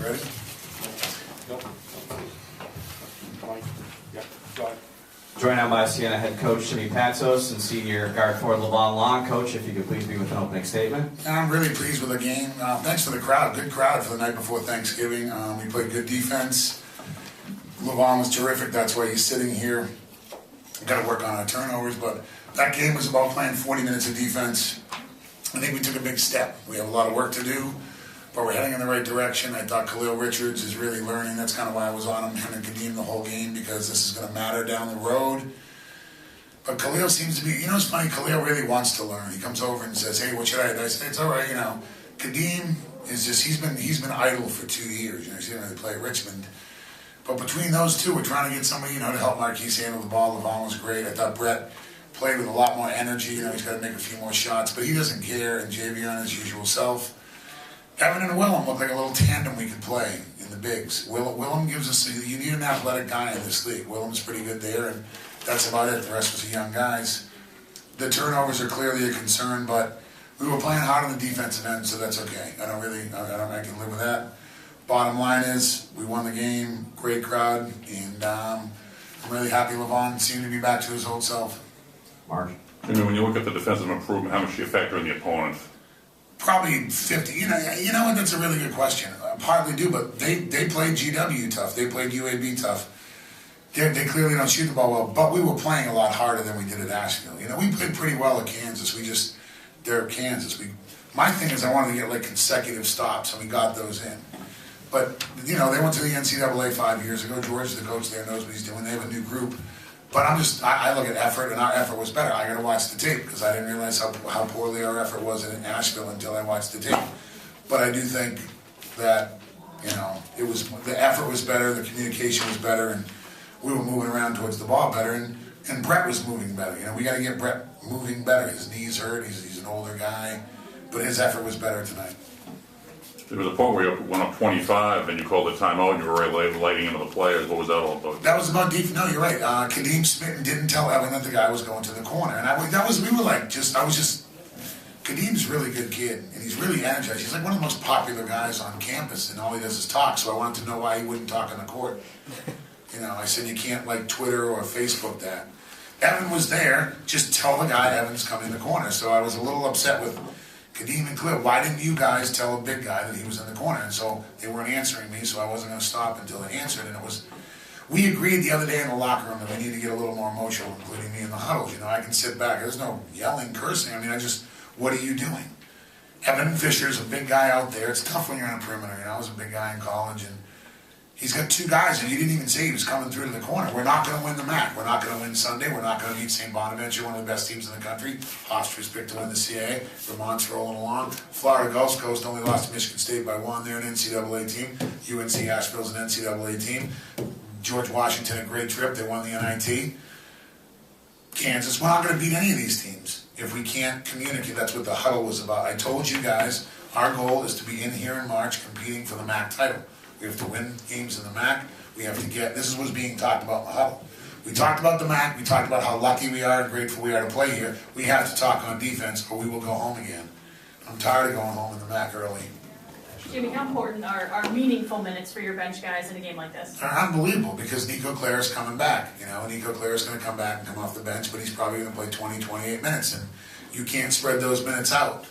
Ready? Nope. Yeah, go ahead. Joined now by Siena head coach Jimmy Patsos and senior guard forward Lavon Long. Coach, if you could please be with an opening statement. I'm really pleased with the game. Thanks for the crowd. Good crowd for the night before Thanksgiving. We played good defense. Lavon was terrific. That's why he's sitting here. We've got to work on our turnovers, but that game was about playing 40 minutes of defense. I think we took a big step. We have a lot of work to do, but we're heading in the right direction. I thought Khalil Richards is really learning. That's kind of why I was on him and Kadeem the whole game, because this is going to matter down the road. But Khalil seems to be, it's funny, Khalil really wants to learn. He comes over and says, hey, what should I do? I say, it's all right, Kadeem is just, he's been idle for 2 years. He didn't really play at Richmond. But between those two, we're trying to get somebody, to help Marquise handle the ball. Lavon was great. I thought Brett played with a lot more energy. He's got to make a few more shots, but he doesn't care. And Javion, his usual self. Evan and Willem look like a little tandem we could play in the bigs. Willem gives us, you need an athletic guy in this league. Willem's pretty good there, and that's about it. The rest was the young guys. The turnovers are clearly a concern, but we were playing hard on the defensive end, so that's okay. I can live with that. Bottom line is, we won the game, great crowd, and I'm really happy Lavon seemed to be back to his old self. Mark. Jimmy, when you look at the defensive improvement, how much do you factor in the opponent? Probably 50. You know what? That's a really good question. Partly do, but they played GW tough. They played UAB tough. They clearly don't shoot the ball well, but we were playing a lot harder than we did at Asheville. We played pretty well at Kansas. They're Kansas. My thing is I wanted to get consecutive stops, and we got those in. But, they went to the NCAA 5 years ago. George, the coach there, knows what he's doing. They have a new group. But I look at effort, and our effort was better. I got to watch the tape, because I didn't realize how poorly our effort was in Asheville until I watched the tape. But I do think that, the effort was better, the communication was better, and we were moving around towards the ball better, and Brett was moving better. We got to get Brett moving better. His knee's hurt. He's an older guy, but his effort was better tonight. There was a point where you went up 25 and you called the timeout and you were already lighting into the players. What was that all about? That was about defense. No, you're right. Kadeem Smitten didn't tell Evan that the guy was going to the corner, and Kadeem's a really good kid, and he's really energized. He's like one of the most popular guys on campus, and all he does is talk. So I wanted to know why he wouldn't talk on the court. I said you can't Twitter or Facebook that. Evan was there. Just tell the guy Evan's coming in the corner. So I was a little upset with Kadeem and Khalil. Why didn't you guys tell a big guy that he was in the corner? And so they weren't answering me, so I wasn't going to stop until they answered. And we agreed the other day in the locker room that we need to get a little more emotional, including me in the huddles. I can sit back. There's no yelling, cursing. What are you doing? Evan Fisher's a big guy out there. It's tough when you're on a perimeter. I was a big guy in college, and he's got two guys, and he didn't even say he was coming through to the corner. We're not going to win the MAC. We're not going to win Sunday. We're not going to beat St. Bonaventure, one of the best teams in the country. Hofstra's picked to win the CAA. Vermont's rolling along. Florida Gulf Coast only lost to Michigan State by 1. They're an NCAA team. UNC Asheville's an NCAA team. George Washington, a great trip. They won the NIT. Kansas, we're not going to beat any of these teams if we can't communicate. That's what the huddle was about. I told you guys, our goal is to be in here in March competing for the MAC title. We have to win games in the MAC. We have to this is what's being talked about in the huddle. We talked about the MAC. We talked about how lucky we are and grateful we are to play here. We have to talk on defense or we will go home again. I'm tired of going home in the MAC early. Jimmy, how important are meaningful minutes for your bench guys in a game like this? They're unbelievable because Nico Claire's coming back. Nico Claire's going to come back and come off the bench, but he's probably going to play 20, 28 minutes, and you can't spread those minutes out.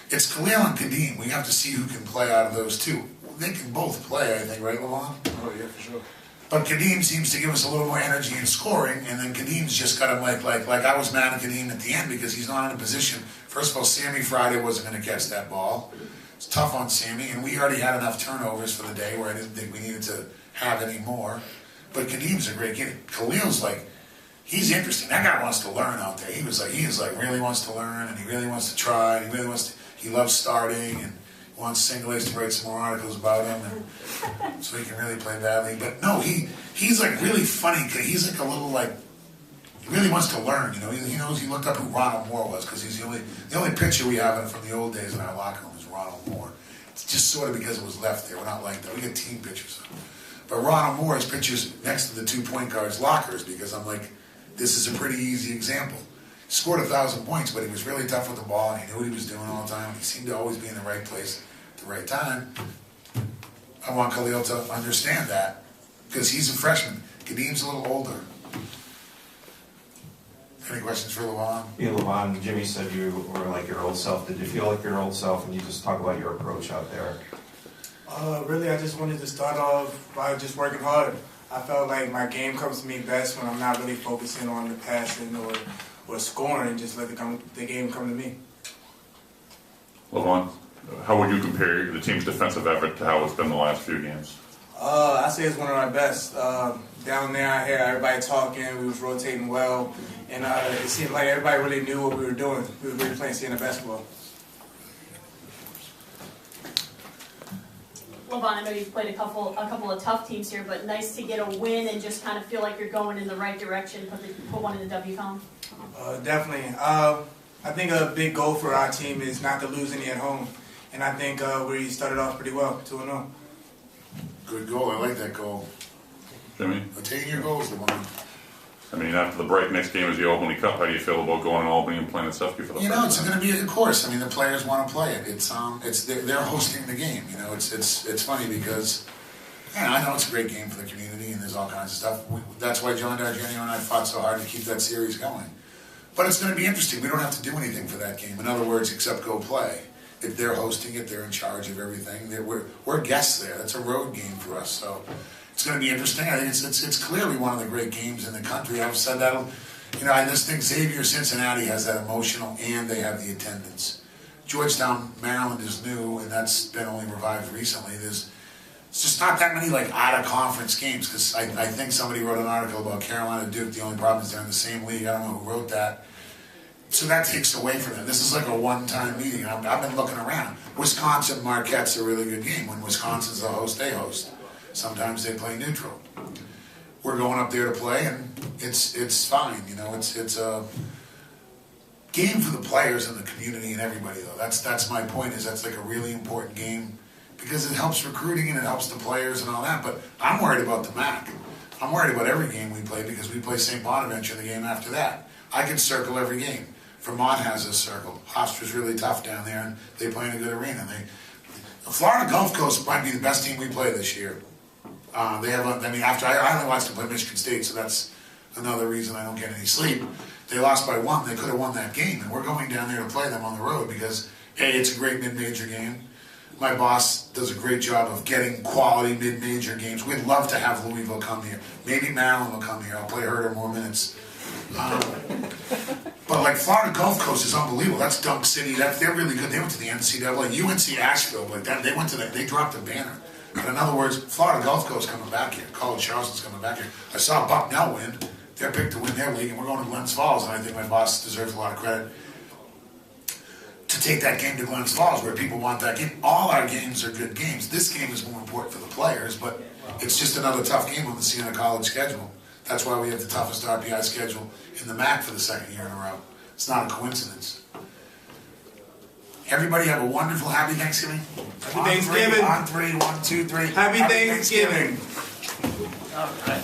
It's Khalil and Kadeem. We have to see who can play out of those two. They can both play, I think, right, Lavon? Oh, yeah, for sure. But Kadeem seems to give us a little more energy in scoring, and then Kadeem's just got him like I was mad at Kadeem at the end because he's not in a position. First of all, Sammy Friday wasn't going to catch that ball. It's tough on Sammy, and we already had enough turnovers for the day where I didn't think we needed to have any more. But Kadeem's a great kid. Khalil's he's interesting. That guy wants to learn out there. He really wants to learn, and he really wants to try, and he loves starting, and wants Single Ace to write some more articles about him, and so he can really play badly. But no, he's really funny. He's a little he really wants to learn. He knows. He looked up who Ronald Moore was because he's the only picture we have from the old days in our locker room is Ronald Moore. It's just sort of because it was left there. We're not like that. We get team pictures. But Ronald Moore's pictures next to the 2 point guards' lockers because I'm like, this is a pretty easy example. He scored 1,000 points, but he was really tough with the ball, and he knew what he was doing all the time. He seemed to always be in the right place at the right time. I want Khalil to understand that, because he's a freshman. Kadeem's a little older. Any questions for Lavon? Yeah, Lavon, Jimmy said you were like your old self. Did you feel like your old self? And you just talk about your approach out there. Really, I just wanted to start off by just working hard. I felt like my game comes to me best when I'm not really focusing on the passing or scoring, just let the game come to me. Lavon, how would you compare the team's defensive effort to how it's been the last few games? I say it's one of our best. Down there, I hear everybody talking. We was rotating well, and it seemed like everybody really knew what we were doing. We were really playing Siena basketball. Lavon, I know you've played a couple of tough teams here, but nice to get a win and just kind of feel like you're going in the right direction. Put one in the W column. Definitely. I think a big goal for our team is not to lose any at home, and I think we started off pretty well, 2-0. Good goal. I like that goal. Jimmy? Taking your goals, Lavon. I mean, after the break, next game is the Albany Cup. How do you feel about going to Albany and playing at Sefke for the You know, first it's time? going to be a good course. I mean, the players want to play it. They're hosting the game. You know, it's funny because, yeah, I know it's a great game for the community and there's all kinds of stuff. That's why John D'Argenio and I fought so hard to keep that series going. But it's going to be interesting. We don't have to do anything for that game. In other words, except go play. If they're hosting it, they're in charge of everything. We're guests there. That's a road game for us. So it's going to be interesting. I think it's clearly one of the great games in the country. I've said that. You know, I just think Xavier Cincinnati has that emotional, and they have the attendance. Georgetown, Maryland is new, and that's been only revived recently. It's just not that many like out of conference games, because I think somebody wrote an article about Carolina Duke. The only problem is they're in the same league. I don't know who wrote that. So that takes away from them. This is like a one-time meeting. I've been looking around. Wisconsin Marquette's a really good game. When Wisconsin's the host, they host. Sometimes they play neutral. We're going up there to play, and it's fine. You know, it's a game for the players and the community and everybody. Though that's my point. Is that's like a really important game because it helps recruiting and it helps the players and all that. But I'm worried about the MAC. I'm worried about every game we play because we play St. Bonaventure the game after that. I can circle every game. Vermont has a circle. Hofstra's really tough down there, and they play in a good arena. The Florida Gulf Coast might be the best team we play this year. They have, after I only watched them play Michigan State, so that's another reason I don't get any sleep. They lost by 1. They could have won that game, and we're going down there to play them on the road because, A, it's a great mid-major game. My boss does a great job of getting quality mid-major games. We'd love to have Louisville come here. Maybe Maryland will come here. I'll play Herder more minutes. But like Florida Gulf Coast is unbelievable. That's Dunk City. They're really good. They went to the NCAA. UNC Asheville, like that. They dropped a banner. But in other words, Florida Gulf Coast coming back here. College Charleston's coming back here. I saw Bucknell win. They're picked to win their league, and we're going to Glens Falls. And I think my boss deserves a lot of credit to take that game to Glens Falls, where people want that game. All our games are good games. This game is more important for the players, but it's just another tough game on the Siena College schedule. That's why we have the toughest RPI schedule in the MAC for the second year in a row. It's not a coincidence. Everybody have a wonderful, happy Thanksgiving. Happy Thanksgiving. On three, 1, 2, 3. Happy Thanksgiving. Thanksgiving. All right.